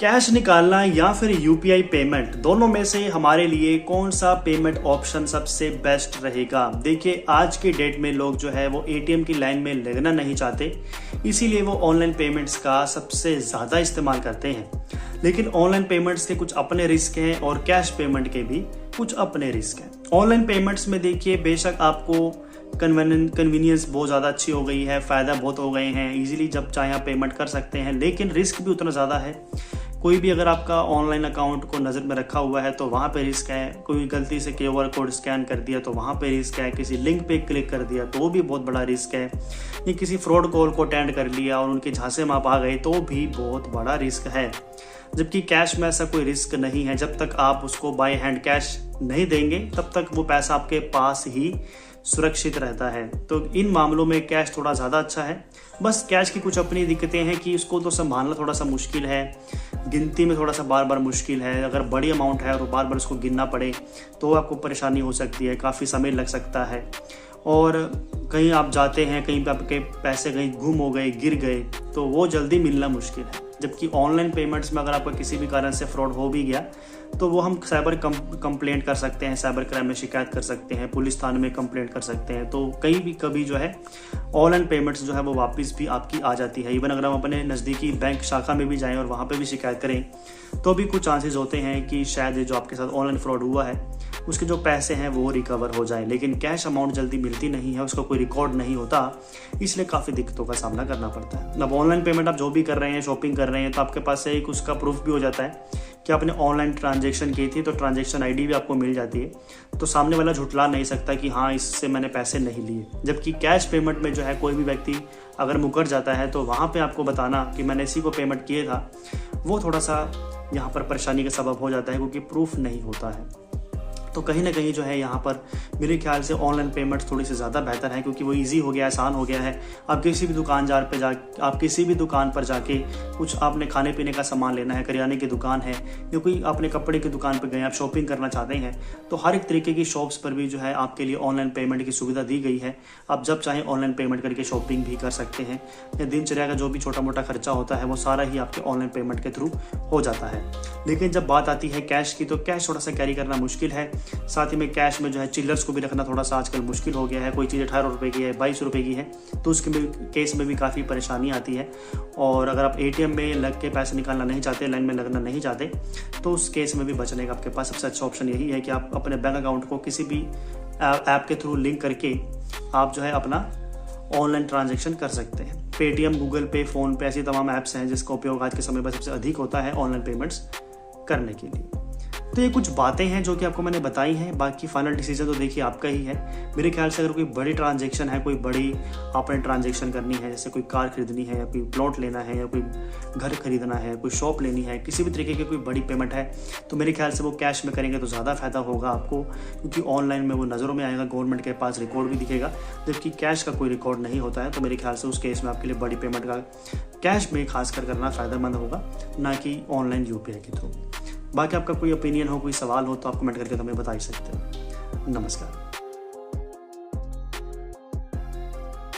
Cash निकालना या फिर यूपीआई पेमेंट, दोनों में से हमारे लिए कौन सा पेमेंट ऑप्शन सबसे बेस्ट रहेगा। देखिए, आज की डेट में लोग जो है वो एटीएम की लाइन में लगना नहीं चाहते, इसीलिए वो ऑनलाइन पेमेंट्स का सबसे ज़्यादा इस्तेमाल करते हैं। लेकिन ऑनलाइन पेमेंट्स के कुछ अपने रिस्क हैं और कैश पेमेंट के भी कुछ अपने रिस्क हैं। ऑनलाइन पेमेंट्स में देखिए, बेशक आपको कन्वीनियंस बहुत ज़्यादा अच्छी हो गई है, फ़ायदा बहुत हो गए हैं, इजीली जब चाहे आप पेमेंट कर सकते हैं, लेकिन रिस्क भी उतना ज़्यादा है। कोई भी अगर आपका ऑनलाइन अकाउंट को नज़र में रखा हुआ है तो वहाँ पे रिस्क है, कोई गलती से क्यूआर कोड स्कैन कर दिया तो वहाँ पे रिस्क है, किसी लिंक पे क्लिक कर दिया तो भी बहुत बड़ा रिस्क है, या किसी फ्रॉड कॉल को अटेंड कर लिया और उनके झांसे में आप आ गए तो भी बहुत बड़ा रिस्क है। जबकि कैश में ऐसा कोई रिस्क नहीं है, जब तक आप उसको बाय हैंड कैश नहीं देंगे तब तक वो पैसा आपके पास ही सुरक्षित रहता है। तो इन मामलों में कैश थोड़ा ज़्यादा अच्छा है। बस कैश की कुछ अपनी दिक्कतें हैं कि उसको तो संभालना थोड़ा सा मुश्किल है, गिनती में थोड़ा सा बार बार मुश्किल है। अगर बड़ी अमाउंट है और बार बार उसको गिनना पड़े तो आपको परेशानी हो सकती है, काफ़ी समय लग सकता है। और कहीं आप जाते हैं, कहीं पे आपके पैसे कहीं गुम हो गए, गिर गए, तो वो जल्दी मिलना मुश्किल है। जबकि ऑनलाइन पेमेंट्स में अगर आपका किसी भी कारण से फ्रॉड हो भी गया तो वो हम साइबर कंप्लेंट कर सकते हैं, साइबर क्राइम में शिकायत कर सकते हैं, पुलिस थाने में कंप्लेंट कर सकते हैं। तो कहीं भी कभी जो है ऑनलाइन पेमेंट्स जो है वो वापस भी आपकी आ जाती है। इवन अगर हम अपने नज़दीकी बैंक शाखा में भी जाएं और वहाँ पे भी शिकायत करें तो भी कुछ चांसेस होते हैं कि शायद जो आपके साथ ऑनलाइन फ्रॉड हुआ है उसके जो पैसे हैं वो रिकवर हो जाए। लेकिन कैश अमाउंट जल्दी मिलती नहीं है, उसका कोई रिकॉर्ड नहीं होता, इसलिए काफ़ी दिक्कतों का सामना करना पड़ता है। अब ऑनलाइन पेमेंट आप जो भी कर रहे हैं, शॉपिंग कर रहे हैं, तो आपके पास एक उसका प्रूफ भी हो जाता है कि आपने ऑनलाइन ट्रांजेक्शन की थी, तो ट्रांजेक्शन आईडी भी आपको मिल जाती है। तो सामने वाला झुठला नहीं सकता कि हाँ, इससे मैंने पैसे नहीं लिए। जबकि कैश पेमेंट में जो है कोई भी व्यक्ति अगर मुकर जाता है तो वहाँ पे आपको बताना कि मैंने इसी को पेमेंट किए था, वो थोड़ा सा यहाँ पर परेशानी का सबब हो जाता है, क्योंकि प्रूफ नहीं होता है। तो कहीं ना कहीं जो है यहाँ पर मेरे ख्याल से ऑनलाइन पेमेंट थोड़ी सी ज़्यादा बेहतर है, क्योंकि वो इजी हो गया, आसान हो गया है। आप किसी भी दुकान पर जाके कुछ आपने खाने पीने का सामान लेना है, करियाने की दुकान है या कोई आपने कपड़े की दुकान पर गए, आप शॉपिंग करना चाहते हैं, तो हर एक तरीके की शॉप्स पर भी जो है आपके लिए ऑनलाइन पेमेंट की सुविधा दी गई है। आप जब चाहें ऑनलाइन पेमेंट करके शॉपिंग भी कर सकते हैं, या दिनचर्या का जो भी छोटा मोटा खर्चा होता है वो सारा ही आपके ऑनलाइन पेमेंट के थ्रू हो जाता है। लेकिन जब बात आती है कैश की, तो कैश थोड़ा सा कैरी करना मुश्किल है। साथ ही में कैश में जो है चिल्लर्स को भी रखना थोड़ा सा आजकल मुश्किल हो गया है। कोई चीज़ 18 रुपये की है, 22 रुपये की है, तो उसके केस में भी काफ़ी परेशानी आती है। और अगर आप एटीएम में लग के पैसे निकालना नहीं चाहते, लाइन में लगना नहीं चाहते, तो उस केस में भी बचने का आपके पास सबसे अच्छा ऑप्शन यही है कि आप अपने बैंक अकाउंट को किसी भी ऐप के थ्रू लिंक करके आप जो है अपना ऑनलाइन ट्रांजेक्शन कर सकते हैं। पेटीएम, गूगल पे, फ़ोन पे, ऐसी तमाम ऐप्स हैं जिसका उपयोग आज के समय में सबसे अधिक होता है ऑनलाइन पेमेंट्स करने के लिए। तो ये कुछ बातें हैं जो कि आपको मैंने बताई हैं। बाकी फाइनल डिसीजन तो देखिए आपका ही है। मेरे ख्याल से अगर कोई बड़ी ट्रांजैक्शन है, कोई बड़ी आपने ट्रांजैक्शन करनी है, जैसे कोई कार खरीदनी है या कोई प्लॉट लेना है या कोई घर खरीदना है, कोई शॉप लेनी है, किसी भी तरीके की कोई बड़ी पेमेंट है, तो मेरे ख्याल से वो कैश में करेंगे तो ज़्यादा फ़ायदा होगा आपको, क्योंकि ऑनलाइन में वो नज़रों में आएगा, गवर्नमेंट के पास रिकॉर्ड भी दिखेगा। जबकि कैश का कोई रिकॉर्ड नहीं होता है, तो मेरे ख्याल से उस केस में आपके लिए बड़ी पेमेंट का कैश में खासकर करना फ़ायदेमंद होगा, ना कि ऑनलाइन यूपीआई के थ्रू। बाकी आपका कोई ओपिनियन हो, कोई सवाल हो तो आप कमेंट करके हमें बता ही सकते हो। नमस्कार।